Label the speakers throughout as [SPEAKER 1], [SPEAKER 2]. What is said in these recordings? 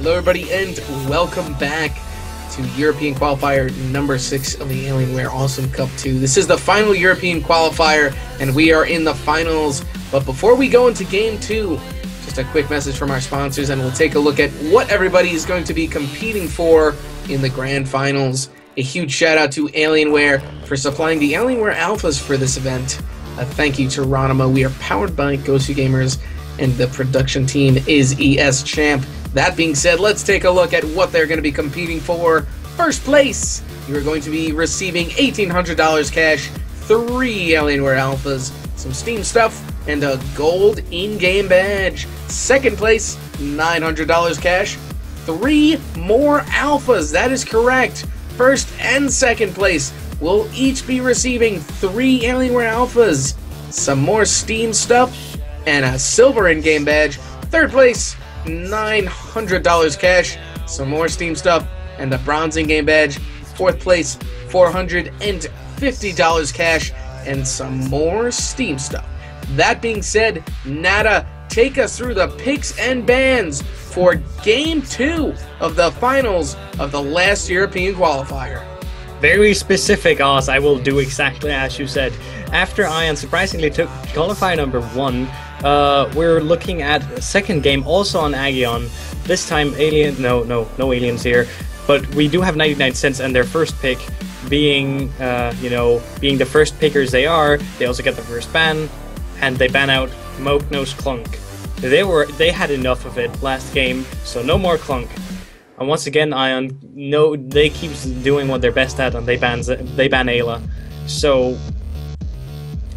[SPEAKER 1] Hello everybody and welcome back to European Qualifier number 6 of the Alienware Awesome Cup 2. This is the final European Qualifier and we are in the finals. But before we go into Game 2, just a quick message from our sponsors and we'll take a look at what everybody is going to be competing for in the Grand Finals. A huge shout out to Alienware for supplying the Alienware Alphas for this event. A thank you to Ronimo. We are powered by Gosu Gamers and the production team is ES Champ. That being said, let's take a look at what they're going to be competing for. First place, you're going to be receiving $1,800 cash, 3 Alienware Alphas, some Steam stuff, and a gold in-game badge. Second place, $900 cash, 3 more Alphas. That is correct. First and second place will each be receiving 3 Alienware Alphas, some more Steam stuff, and a silver in-game badge. Third place, $900 cash, some more Steam stuff, and a bronze in-game badge. Fourth place, $450 cash, and some more Steam stuff. That being said, Nada, take us through the picks and bans for Game 2 of the finals of the last European Qualifier.
[SPEAKER 2] Very specific, Oz. I will do exactly as you said. After Ion surprisingly took qualifier number 1, we're looking at a second game also on Agion. This time no aliens here, but we do have 99Cents and their first pick being being the first pickers they are. They also get the first ban, and they ban out Moke Nose Clunk. They had enough of it last game, so no more Clunk. And once again, Ion, they keep doing what they're best at, and they ban Ayla. So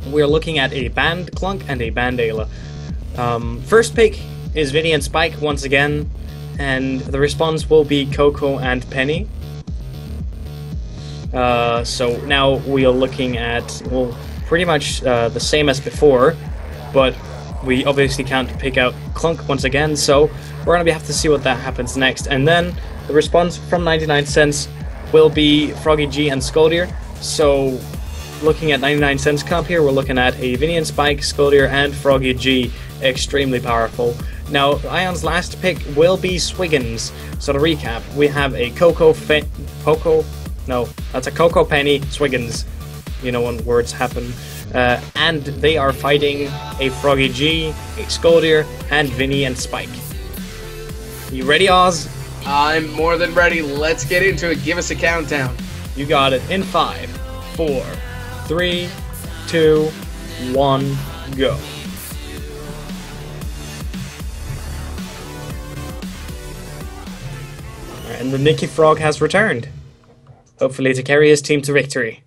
[SPEAKER 2] we're looking at a banned Clunk and a banned Ayla. First pick is Vinny and Spike once again, and the response will be Coco and Penny. So now we are looking at, well, pretty much the same as before, but we obviously can't pick out Clunk once again, so we're gonna have to see what that happens next. And then the response from 99Cents will be Froggy G and Scoldier. So looking at 99Cents comp here, we're looking at a Vinny and Spike, Scoldier, and Froggy G. Extremely powerful. Now, Ion's last pick will be Swiggins. So to recap, we have a Coco Penny Swiggins. You know when words happen. And they are fighting a Froggy G, a Scoldier, and Vinny and Spike. You ready, Oz?
[SPEAKER 1] I'm more than ready. Let's get into it. Give us a countdown.
[SPEAKER 2] You got it. In 5, 4, 3, 2, 1, go. And the Nicky Frog has returned, hopefully to carry his team to victory.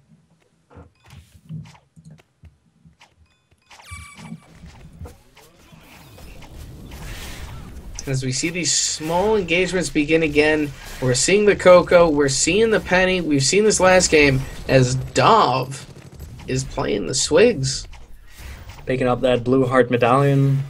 [SPEAKER 1] As we see these small engagements begin again, we're seeing the Coco, we're seeing the Penny, we've seen this last game as Dov is playing the Swigs.
[SPEAKER 2] Picking up that blue heart medallion.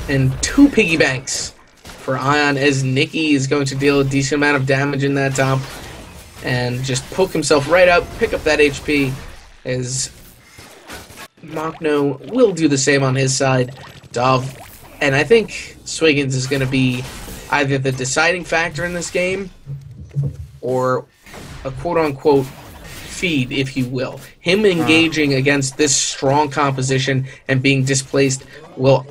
[SPEAKER 1] And 2 piggy banks for Ion as Nikki is going to deal a decent amount of damage in that top and just poke himself right up, pick up that HP as Machno will do the same on his side. Dov, and I think Swiggins is going to be either the deciding factor in this game or a quote-unquote feed, if you will. Him engaging against this strong composition and being displaced will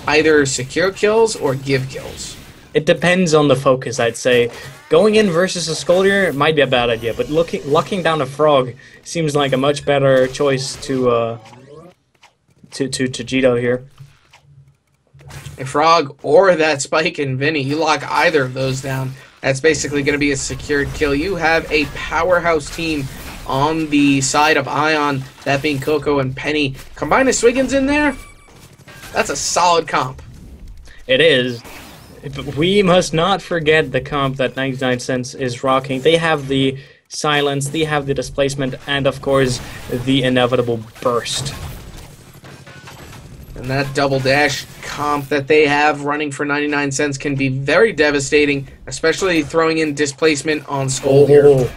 [SPEAKER 1] either secure kills or give kills.
[SPEAKER 2] It depends on the focus, I'd say. Going in versus a Scoldier might be a bad idea, but locking down a Frog seems like a much better choice to Jito here.
[SPEAKER 1] A Frog or that Spike and Vinny, you lock either of those down, that's basically going to be a secured kill. You have a powerhouse team on the side of Ion, that being Coco and Penny. Combine the Swiggins in there, that's a solid comp.
[SPEAKER 2] It is. But we must not forget the comp that 99Cents is rocking. They have the silence, they have the displacement, and of course, the inevitable burst.
[SPEAKER 1] And that double dash comp that they have running for 99Cents can be very devastating, especially throwing in displacement on Scoldier.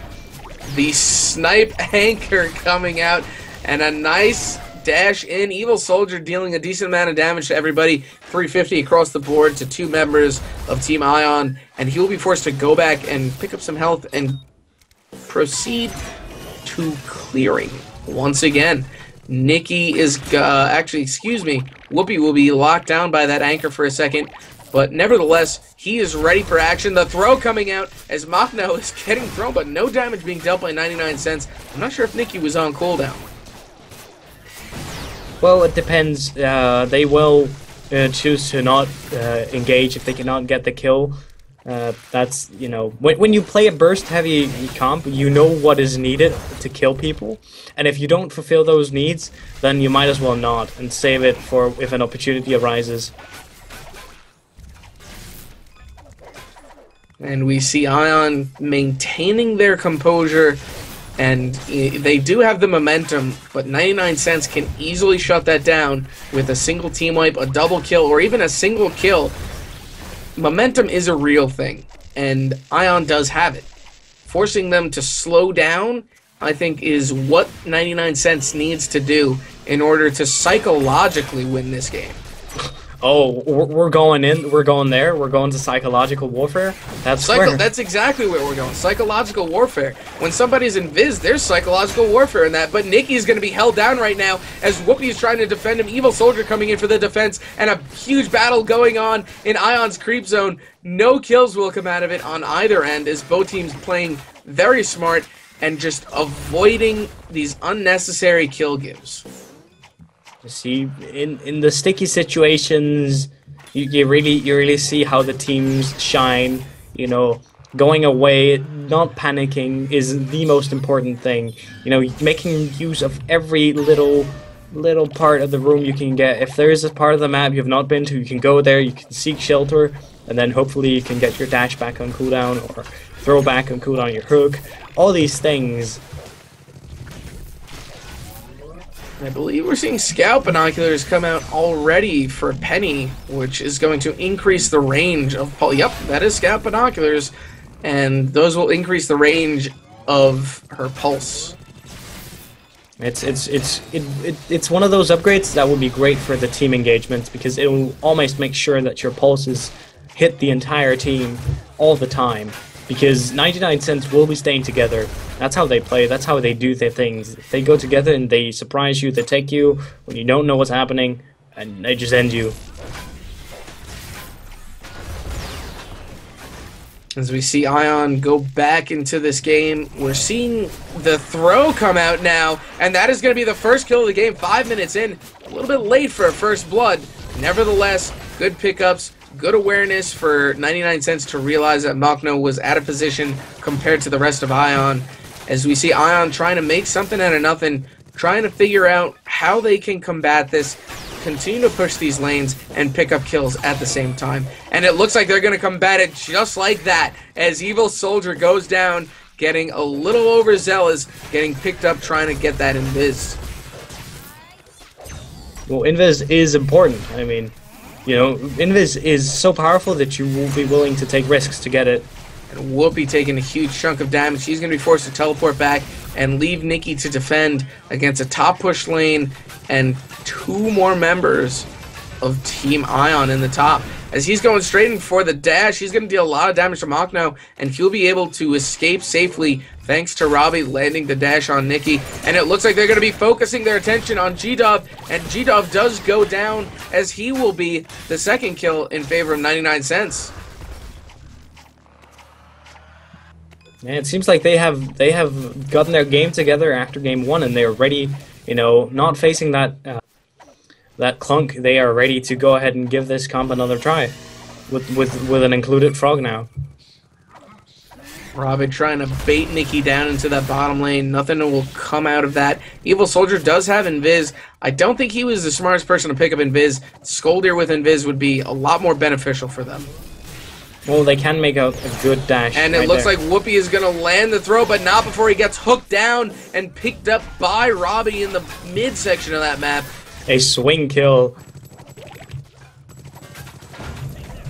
[SPEAKER 1] The snipe anchor coming out, and a nice dash in. Evil Soldier dealing a decent amount of damage to everybody. 350 across the board to 2 members of Team Ion. And he will be forced to go back and pick up some health and proceed to clearing once again. Nikki is, actually, excuse me, Whoopi will be locked down by that anchor for a second. But nevertheless, he is ready for action. The throw coming out as Machno is getting thrown, but no damage being dealt by 99Cents. I'm not sure if Nikki was on cooldown.
[SPEAKER 2] Well, it depends. They will choose to not engage if they cannot get the kill. That's, you know, when you play a burst-heavy comp, you know what is needed to kill people. And if you don't fulfill those needs, then you might as well not and save it for if an opportunity arises.
[SPEAKER 1] And we see Ion maintaining their composure, and they do have the momentum, but 99Cents can easily shut that down with a single team wipe, a double kill, or even a single kill. Momentum is a real thing, and Ion does have it. Forcing them to slow down, I think, is what 99Cents needs to do in order to psychologically win this game.
[SPEAKER 2] Oh, we're going in. We're going there. We're going to psychological warfare. That's
[SPEAKER 1] That's exactly where we're going. Psychological warfare. When somebody's in Viz, there's psychological warfare in that. But Nikki's going to be held down right now as Whoopi is trying to defend him. Evil Soldier coming in for the defense, and a huge battle going on in Ion's creep zone. No kills will come out of it on either end, as both teams playing very smart and just avoiding these unnecessary kill gives.
[SPEAKER 2] See, in the sticky situations, you really see how the teams shine. You know, going away, not panicking is the most important thing. You know, making use of every little part of the room you can get. If there is a part of the map you have not been to, you can go there, you can seek shelter, and then hopefully you can get your dash back on cooldown, or throw back on cooldown your hook. All these things.
[SPEAKER 1] I believe we're seeing scout binoculars come out already for Penny, which is going to increase the range of Paul. Yep, that is scout binoculars, and those will increase the range of her pulse.
[SPEAKER 2] It's one of those upgrades that would be great for the team engagements, because it will almost make sure that your pulses hit the entire team all the time. Because 99Cents will be staying together. That's how they play. That's how they do their things. They go together and they surprise you. They take you when you don't know what's happening, and they just end you.
[SPEAKER 1] As we see Ion go back into this game, we're seeing the throw come out now, and that is going to be the first kill of the game. 5 minutes in, a little bit late for a first blood. Nevertheless, good pickups. Good awareness for 99Cents to realize that Machno was out of position compared to the rest of Ion. As we see Ion trying to make something out of nothing, trying to figure out how they can combat this, continue to push these lanes, and pick up kills at the same time. And it looks like they're going to combat it just like that, as Evil Soldier goes down, getting a little overzealous, getting picked up trying to get that invis.
[SPEAKER 2] Well, invis is important. I mean, you know, invis is so powerful that you will be willing to take risks to get it.
[SPEAKER 1] And Whoopi taking a huge chunk of damage. She's going to be forced to teleport back and leave Nikki to defend against a top push lane and 2 more members of Team Ion in the top. As he's going straight in for the dash, he's going to deal a lot of damage to Machno, and he'll be able to escape safely thanks to Robbie landing the dash on Nikki. And it looks like they're going to be focusing their attention on G-Dove, and G-Dove does go down, as he will be the second kill in favor of 99Cents.
[SPEAKER 2] Yeah, it seems like they have gotten their game together after game 1, and they're ready. You know, not facing that clunk. They are ready to go ahead and give this comp another try, with an included frog now.
[SPEAKER 1] Robin trying to bait Nikki down into that bottom lane. Nothing will come out of that. Evil Soldier does have Invis. I don't think he was the smartest person to pick up Invis. Skoldir with Invis would be a lot more beneficial for them.
[SPEAKER 2] Well, they can make a good dash.
[SPEAKER 1] And it looks like Whoopi is going to land the throw, but not before he gets hooked down and picked up by Robbie in the midsection of that map.
[SPEAKER 2] A swing kill.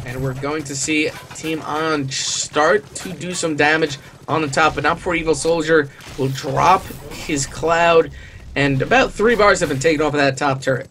[SPEAKER 1] And we're going to see Team On start to do some damage on the top, but not before Evil Soldier will drop his cloud and about 3 bars have been taken off of that top turret.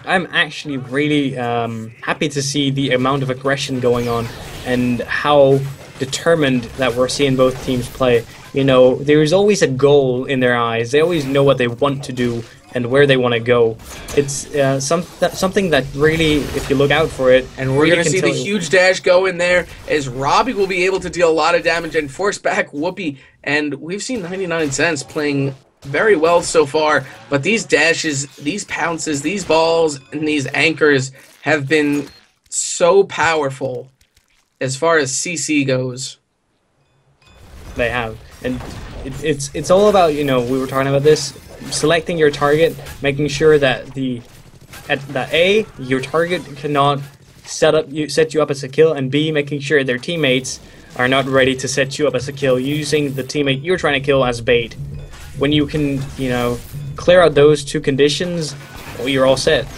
[SPEAKER 2] I'm actually really happy to see the amount of aggression going on and how determined that we're seeing both teams play. You know, there's always a goal in their eyes. They always know what they want to do and where they want to go. It's something that really, if you look out for it...
[SPEAKER 1] And we're going to see the huge dash go in there, as Robbie will be able to deal a lot of damage and force back Whoopi. And we've seen 99Cents playing very well so far, but these dashes, these pounces, these balls, and these anchors have been so powerful as far as CC goes.
[SPEAKER 2] They have. And it's all about, you know, we were talking about this, selecting your target, making sure that your target cannot set you up as a kill, and B, making sure their teammates are not ready to set you up as a kill, using the teammate you're trying to kill as bait. When you can, you know, clear out those two conditions, well, you're all set.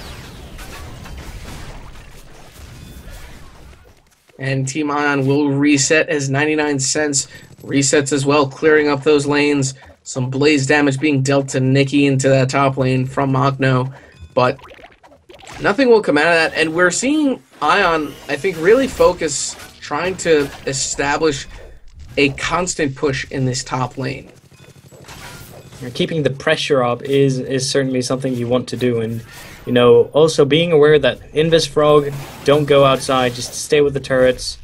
[SPEAKER 1] And Team Ion will reset as 99Cents resets as well, clearing up those lanes. Some blaze damage being dealt to Nikki into that top lane from Machno, but nothing will come out of that. And we're seeing Ion, I think, really focus trying to establish a constant push in this top lane.
[SPEAKER 2] Keeping the pressure up is certainly something you want to do, and you know, also being aware that Invis Frog, don't go outside, just stay with the turrets.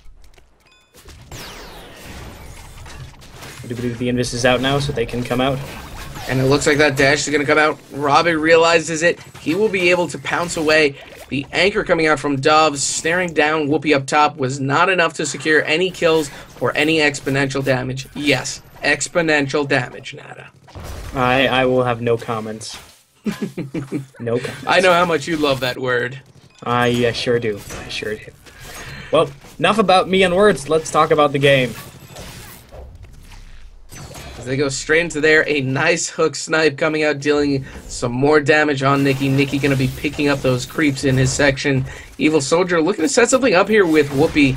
[SPEAKER 2] The Invis is out now, so they can come out.
[SPEAKER 1] And it looks like that dash is going to come out. Robbie realizes it. He will be able to pounce away. The anchor coming out from Dove, staring down Whoopi up top, was not enough to secure any kills or any exponential damage. Yes, exponential damage, Nada.
[SPEAKER 2] I will have no comments. No comments.
[SPEAKER 1] I know how much you love that word.
[SPEAKER 2] I sure do. I sure do. Well, enough about me and words. Let's talk about the game.
[SPEAKER 1] As they go straight into there, a nice hook snipe coming out, dealing some more damage on Nikki. Nikki going to be picking up those creeps in his section. Evil Soldier looking to set something up here with Whoopi,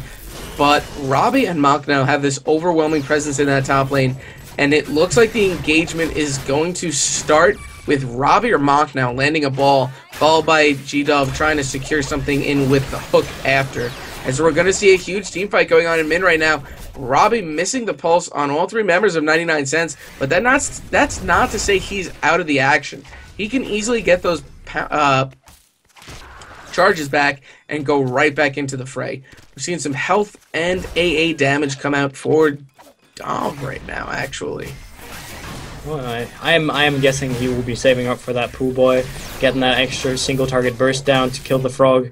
[SPEAKER 1] but Robbie and Machno have this overwhelming presence in that top lane. And it looks like the engagement is going to start with Robbie or Machno landing a ball, followed by G-Dub trying to secure something in with the hook after. As we're going to see a huge team fight going on in mid right now. Robbie missing the pulse on all 3 members of 99Cents, but that's not to say he's out of the action. He can easily get those charges back and go right back into the fray. We're seeing some health and AA damage come out for Dom right now, actually.
[SPEAKER 2] Well, I am guessing he will be saving up for that pool boy, getting that extra single target burst down to kill the frog.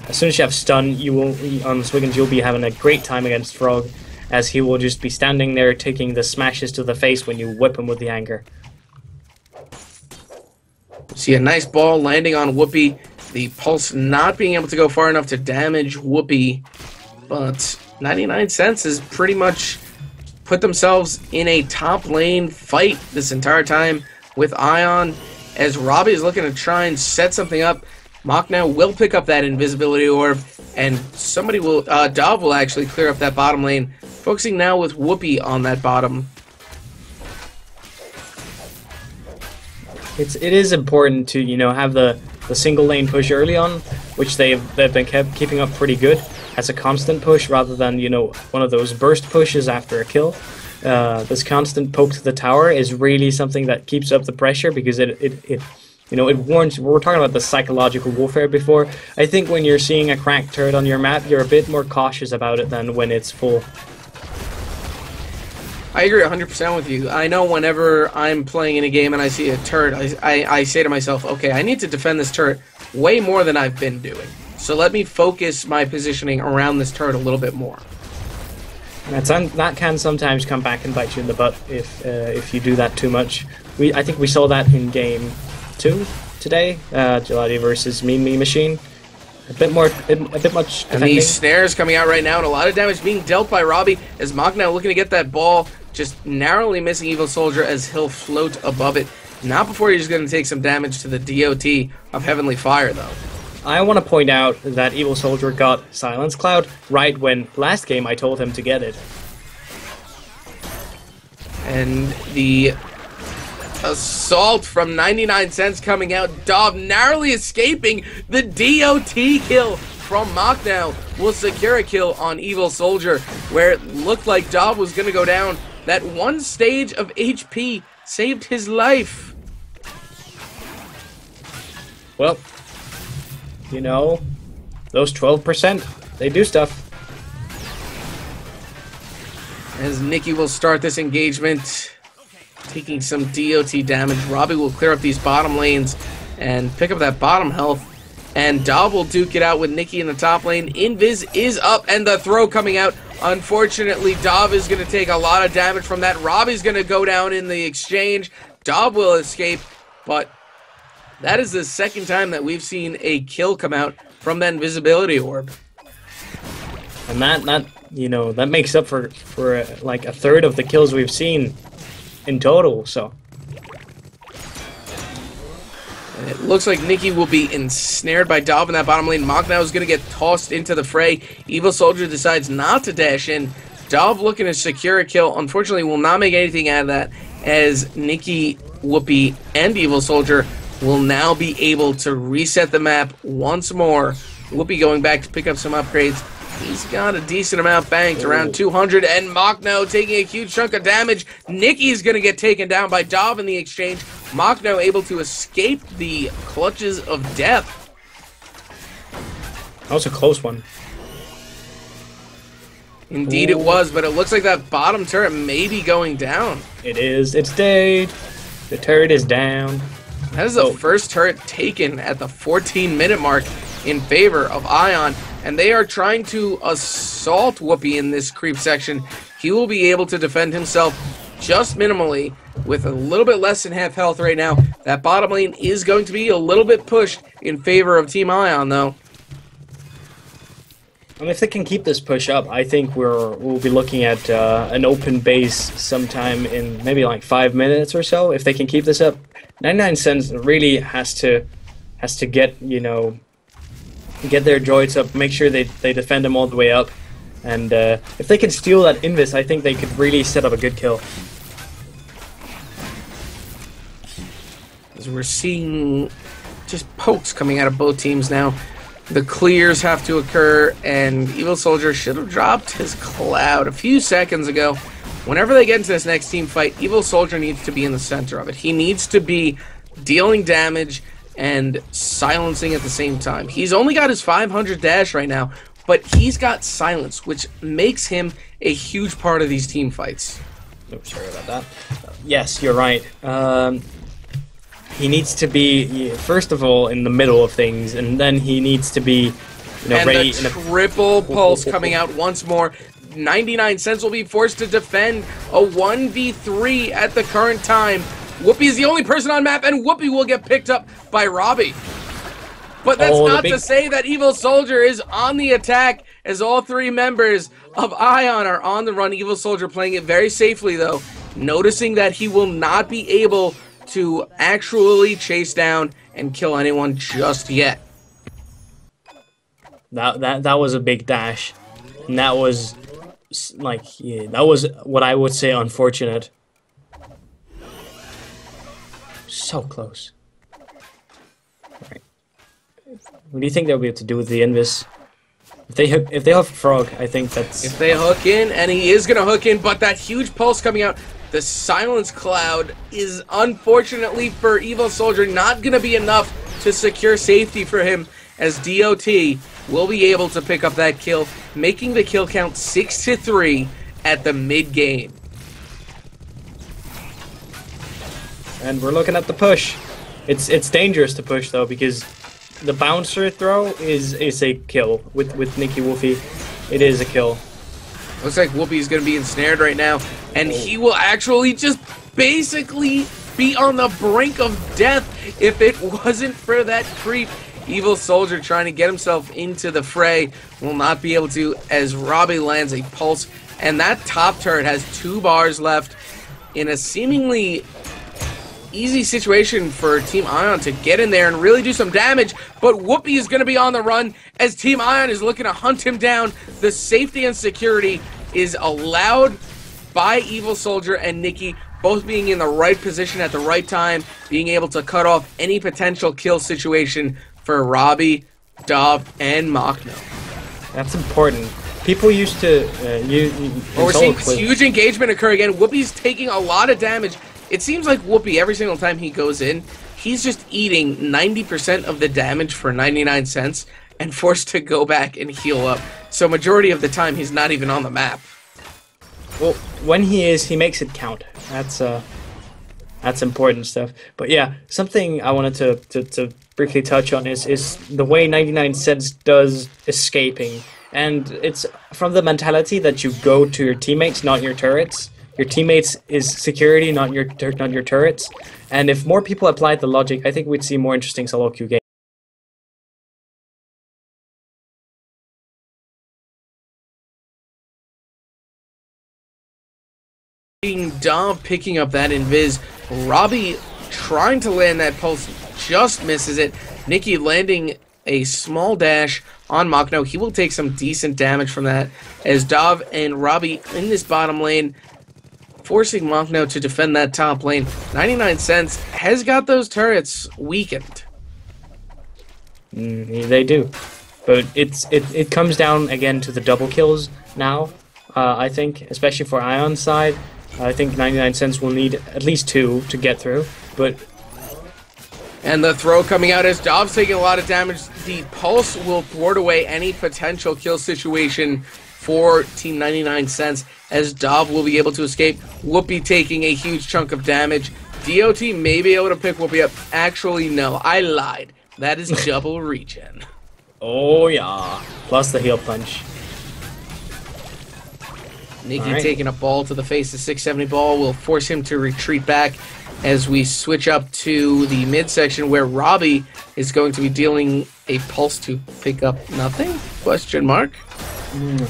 [SPEAKER 2] As soon as you have stun, you will on Swiggins, you'll be having a great time against Frog, as he will just be standing there taking the smashes to the face when you whip him with the anchor.
[SPEAKER 1] See a nice ball landing on Whoopi. The pulse not being able to go far enough to damage Whoopi, but 99Cents has pretty much put themselves in a top lane fight this entire time with Ion, as Robbie is looking to try and set something up. Machno will pick up that invisibility orb, and somebody will, Dov will actually clear up that bottom lane, focusing now with Whoopi on that bottom.
[SPEAKER 2] It is important to, you know, have the single lane push early on, which they've been keeping up pretty good as a constant push rather than, you know, one of those burst pushes after a kill. This constant poke to the tower is really something that keeps up the pressure, because it you know, it warns. We were talking about the psychological warfare before. I think when you're seeing a cracked turret on your map, you're a bit more cautious about it than when it's full.
[SPEAKER 1] I agree 100% with you. I know whenever I'm playing in a game and I see a turret, I say to myself, okay, I need to defend this turret way more than I've been doing. So let me focus my positioning around this turret a little bit more.
[SPEAKER 2] That can sometimes come back and bite you in the butt if you do that too much. I think we saw that in game 2 today, Gelati versus Me Machine. A bit much defending.
[SPEAKER 1] And these snares coming out right now, and a lot of damage being dealt by Robbie, as Machno looking to get that ball, just narrowly missing Evil Soldier as he'll float above it. Not before he's going to take some damage to the DOT of Heavenly Fire, though.
[SPEAKER 2] I want to point out that Evil Soldier got Silence Cloud right when last game I told him to get it.
[SPEAKER 1] And the assault from 99 Cents coming out. Dov narrowly escaping the DOT kill from Machnow. Will secure a kill on Evil Soldier, where it looked like Dov was going to go down. That one stage of HP saved his life.
[SPEAKER 2] Well, you know, those 12%, they do stuff.
[SPEAKER 1] As Nikki will start this engagement, taking some DOT damage. Robbie will clear up these bottom lanes and pick up that bottom health. And Dov will duke it out with Nikki in the top lane. Invis is up, and the throw coming out. Unfortunately, Dov is going to take a lot of damage from that. Robbie's going to go down in the exchange. Dov will escape, but that is the second time that we've seen a kill come out from that invisibility orb.
[SPEAKER 2] And that you know, that makes up for like a third of the kills we've seen in total, so.
[SPEAKER 1] And it looks like Nikki will be ensnared by Dov in that bottom lane. Machnow is going to get tossed into the fray. Evil Soldier decides not to dash in. Dov looking to secure a kill. Unfortunately, will not make anything out of that, as Nikki, Whoopi, and Evil Soldier will now be able to reset the map once more. Whoopi going back to pick up some upgrades. He's got a decent amount banked, around 200, and Machnow taking a huge chunk of damage. Nikki's going to get taken down by Dov in the exchange. Machnow able to escape the clutches of death.
[SPEAKER 2] That was a close one.
[SPEAKER 1] Indeed it was, but it looks like that bottom turret may be going down.
[SPEAKER 2] It is. It's dead. The turret is down.
[SPEAKER 1] That is the first turret taken at the 14-minute mark in favor of Ion, and they are trying to assault Whoopi in this creep section. He will be able to defend himself just minimally with a little bit less than half health right now. That bottom lane is going to be a little bit pushed in favor of Team Ion, though.
[SPEAKER 2] And if they can keep this push up, I think we'll be looking at an open base sometime in maybe like 5 minutes or so. If they can keep this up, 99 Cents really has to get, you know, get their droids up, make sure they defend them all the way up, and if they can steal that Invis, I think they could really set up a good kill.
[SPEAKER 1] As we're seeing just pokes coming out of both teams now. The clears have to occur, and Evil Soldier should have dropped his cloud a few seconds ago. Whenever they get into this next team fight, Evil Soldier needs to be in the center of it. He needs to be dealing damage and silencing at the same time. He's only got his 500 dash right now, but he's got silence, which makes him a huge part of these team fights.
[SPEAKER 2] Oh, sorry about that. Yes, you're right. He needs to be, first of all, in the middle of things, and then he needs to be, you know,
[SPEAKER 1] and
[SPEAKER 2] ready.
[SPEAKER 1] The triple pulse coming out once more. 99 Cents will be forced to defend a 1v3 at the current time. Whoopi is the only person on map, and Whoopi will get picked up by Robbie. But that's not to say that Evil Soldier is on the attack, as all three members of Ion are on the run. Evil Soldier playing it very safely, though, noticing that he will not be able to actually chase down and kill anyone just yet.
[SPEAKER 2] That was a big dash, and that was like, yeah, that was what I would say unfortunate. So close. Right. What do you think they'll be able to do with the Invis? If they hook Frog, I think that's...
[SPEAKER 1] If they hook in, and he is going to hook in, but that huge pulse coming out, the silence cloud is, unfortunately for Evil Soldier, not going to be enough to secure safety for him, as DOT will be able to pick up that kill, making the kill count 6-3 at the mid-game.
[SPEAKER 2] And we're looking at the push. It's dangerous to push, though, because the bouncer throw is a kill. With Nikki Wolfie, it is a kill.
[SPEAKER 1] Looks like Whoopi's going to be ensnared right now, and he will actually just basically be on the brink of death if it wasn't for that creep. Evil Soldier trying to get himself into the fray will not be able to, as Robbie lands a pulse, and that top turret has 2 bars left in a seemingly easy situation for Team Ion to get in there and really do some damage, but Whoopi is going to be on the run as Team Ion is looking to hunt him down. The safety and security is allowed by Evil Soldier and Nikki, both being in the right position at the right time, being able to cut off any potential kill situation for Robbie, Dov, and Machno.
[SPEAKER 2] That's important. People used to
[SPEAKER 1] we're seeing this huge engagement occur again. Whoopi's taking a lot of damage. It seems like Whoopi, every single time he goes in, he's just eating 90% of the damage for 99 cents and forced to go back and heal up. So majority of the time, he's not even on the map.
[SPEAKER 2] Well, when he is, he makes it count. That's important stuff. But yeah, something I wanted to briefly touch on is the way 99 cents does escaping. And it's from the mentality that you go to your teammates, not your turrets. Your teammates is security, not your turrets. And if more people applied the logic, I think we'd see more interesting solo queue games.
[SPEAKER 1] Dom picking up that invis. Robbie trying to land that pulse, just misses it. Nikki landing a small dash on Machno. He will take some decent damage from that as Dov and Robbie in this bottom lane, forcing Machno to defend that top lane. 99 cents has got those turrets weakened.
[SPEAKER 2] They do. But it comes down again to the double kills now, I think, especially for Ion's side. I think 99 cents will need at least 2 to get through, but...
[SPEAKER 1] And the throw coming out as Dov's taking a lot of damage. The pulse will thwart away any potential kill situation for Team 99 cents, as Dov will be able to escape. Whoopi taking a huge chunk of damage. DOT may be able to pick Whoopi up. Actually, no, I lied. That is double regen.
[SPEAKER 2] Oh, yeah. Plus the heal punch.
[SPEAKER 1] Nikki taking a ball to the face. The 670 ball will force him to retreat back as we switch up to the midsection where Robbie is going to be dealing a pulse to pick up nothing? Question mark.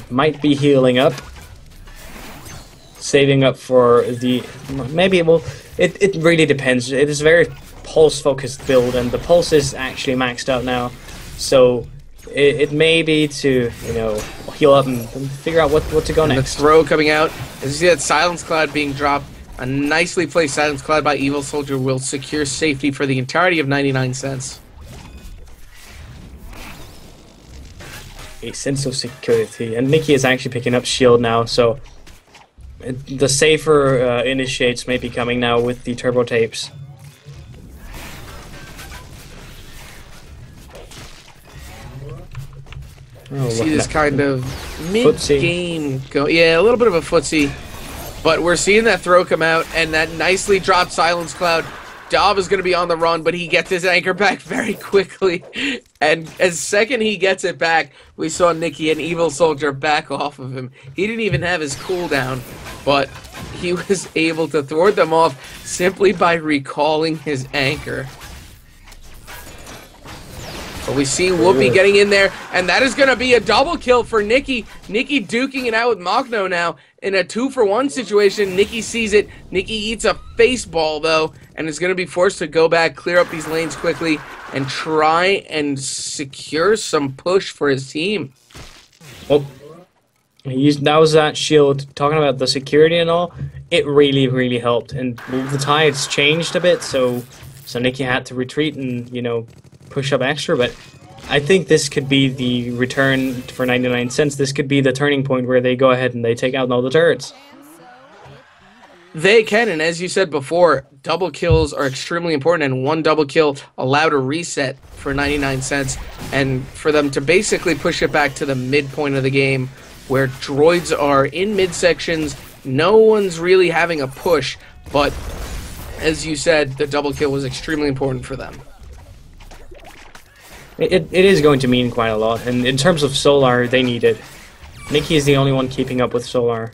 [SPEAKER 2] Might be healing up. Saving up for the... Maybe it will... It really depends. It is a very pulse-focused build, and the pulse is actually maxed out now. So it may be to, you know, heal up and figure out what to go next.
[SPEAKER 1] The throw coming out. As you see that Silence Cloud being dropped, a nicely placed Silence Cloud by Evil Soldier will secure safety for the entirety of 99 cents.
[SPEAKER 2] A sense of security. And Nikki is actually picking up shield now, so the safer initiates may be coming now with the turbo tapes.
[SPEAKER 1] Oh, see this kind of mid-game go. Yeah, a little bit of a footsie. But we're seeing that throw come out, and that nicely dropped Silence Cloud. Dov is going to be on the run, but he gets his anchor back very quickly. And as second he gets it back, we saw Nikki and Evil Soldier back off of him. He didn't even have his cooldown, but he was able to thwart them off simply by recalling his anchor. But we see Whoopi getting in there, and that is going to be a double kill for Nikki. Nikki duking it out with Machno now in a 2-for-1 situation. Nikki sees it. Nikki eats a face ball, though, and is going to be forced to go back, clear up these lanes quickly, and try and secure some push for his team.
[SPEAKER 2] Well, that was that shield. Talking about the security and all, it really, really helped. And the tides changed a bit, so Nikki had to retreat and, you know, push up extra, but I think this could be the return for 99 cents. This could be the turning point where they go ahead and they take out all the turrets.
[SPEAKER 1] They can, and as you said before, double kills are extremely important, and one double kill allowed a reset for 99 cents, and for them to basically push it back to the midpoint of the game where droids are in midsections. No one's really having a push, but as you said, the double kill was extremely important for them.
[SPEAKER 2] It is going to mean quite a lot, and in terms of Solar, they need it. Nikki is the only one keeping up with Solar.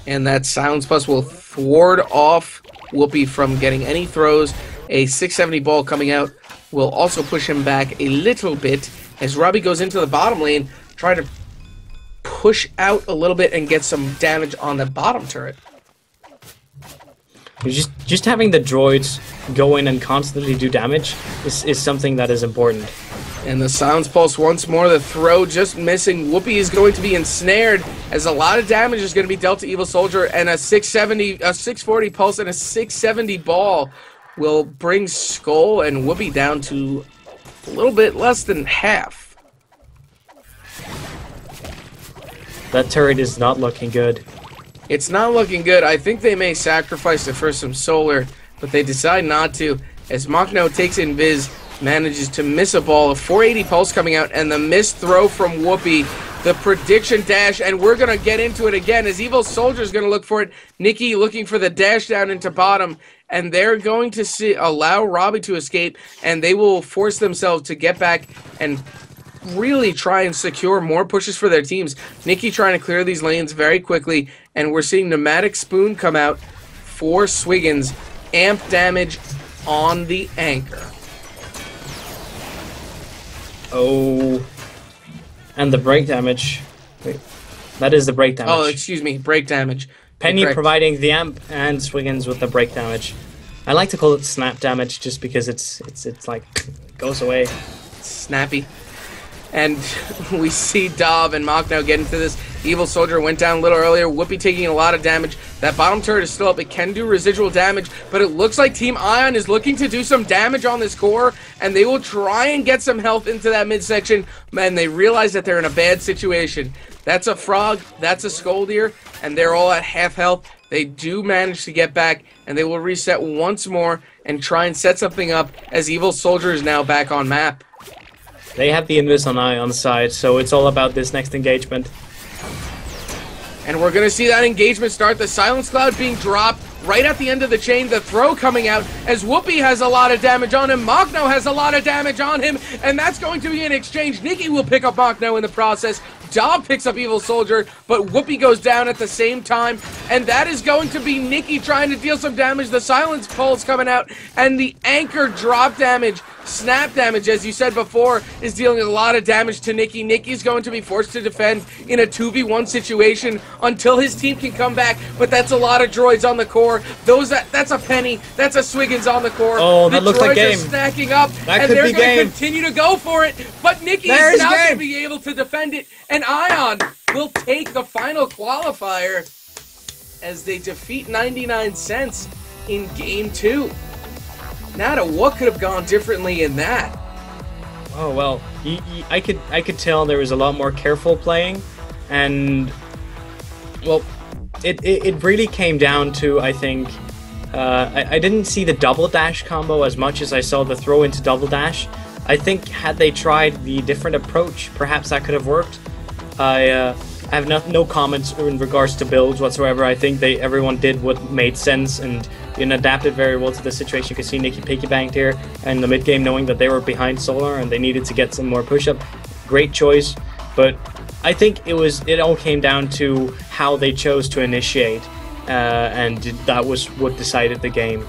[SPEAKER 1] And that Silence Plus will thwart off Whoopi from getting any throws. A 670 ball coming out will also push him back a little bit as Robbie goes into the bottom lane, try to push out a little bit and get some damage on the bottom turret.
[SPEAKER 2] Just having the droids go in and constantly do damage is something that is important.
[SPEAKER 1] And the silence pulse once more, the throw just missing. Whoopi is going to be ensnared as a lot of damage is going to be dealt to Evil Soldier, and a 640 pulse and a 670 ball will bring Skull and Whoopi down to a little bit less than half.
[SPEAKER 2] That turret is not looking good.
[SPEAKER 1] It's not looking good. I think they may sacrifice it for some solar, but they decide not to, as Machno takes Invis, manages to miss a ball, a 480 pulse coming out, and the missed throw from Whoopi, the prediction dash, and we're going to get into it again as Evil Soldier's going to look for it. Nikki looking for the dash down into bottom, and they're going to allow Robbie to escape, and they will force themselves to get back and really try and secure more pushes for their teams. Nikki trying to clear these lanes very quickly, and we're seeing Pneumatic Spoon come out for Swiggins. Amp damage on the anchor.
[SPEAKER 2] Oh, and the break damage. Wait, that is the break damage.
[SPEAKER 1] Oh, excuse me, break damage.
[SPEAKER 2] Penny providing the amp and Swiggins with the break damage. I like to call it snap damage just because it's like it goes away.
[SPEAKER 1] Snappy. And we see Dov and Machno get into this. Evil Soldier went down a little earlier. Whoopi taking a lot of damage. That bottom turret is still up. It can do residual damage, but it looks like Team Ion is looking to do some damage on this core, and they will try and get some health into that midsection, and they realize that they're in a bad situation. That's a Frog, that's a Skoldier, and they're all at half health. They do manage to get back, and they will reset once more and try and set something up as Evil Soldier is now back on map.
[SPEAKER 2] They have the Invis on Ion's side, so it's all about this next engagement.
[SPEAKER 1] And we're going to see that engagement start. The Silence Cloud being dropped right at the end of the chain. The throw coming out as Whoopi has a lot of damage on him. Machno has a lot of damage on him. And that's going to be an exchange. Nikki will pick up Machno in the process. Dom picks up Evil Soldier, but Whoopi goes down at the same time. And that is going to be Nikki trying to deal some damage. The Silence Pulse coming out. And the Anchor drop damage, snap damage, as you said before, is dealing a lot of damage to Nikki. Nikki's going to be forced to defend in a 2v1 situation until his team can come back. But that's a lot of droids on the core. That's a Penny. That's a Swiggins on the core.
[SPEAKER 2] Oh, that looks like game.
[SPEAKER 1] The droids are stacking up,
[SPEAKER 2] that
[SPEAKER 1] and they're
[SPEAKER 2] going
[SPEAKER 1] to continue to go for it. But Nikki is now going to be able to defend it, and Ion will take the final qualifier as they defeat 99 Cents in Game 2. Nada, what could have gone differently in that?
[SPEAKER 2] Oh well, I could tell there was a lot more careful playing, and well, it really came down to, I think, I didn't see the double dash combo as much as I saw the throw into double dash. I think had they tried the different approach, perhaps that could have worked. I have no comments in regards to builds whatsoever. I think everyone did what made sense and adapted very well to the situation. You can see Nikki piggy banked here in the mid game, knowing that they were behind Solar and they needed to get some more push up. Great choice, but I think it all came down to how they chose to initiate, and that was what decided the game.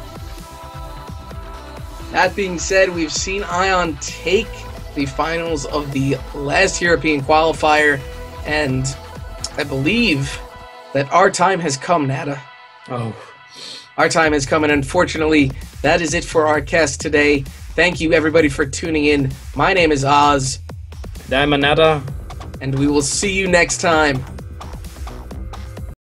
[SPEAKER 1] That being said, we've seen Ion take the finals of the last European qualifier, and I believe that our time has come, Nada.
[SPEAKER 2] Oh.
[SPEAKER 1] Our time has come, and unfortunately, that is it for our cast today. Thank you, everybody, for tuning in. My name is Oz.
[SPEAKER 2] I'm Nada.
[SPEAKER 1] And we will see you next time.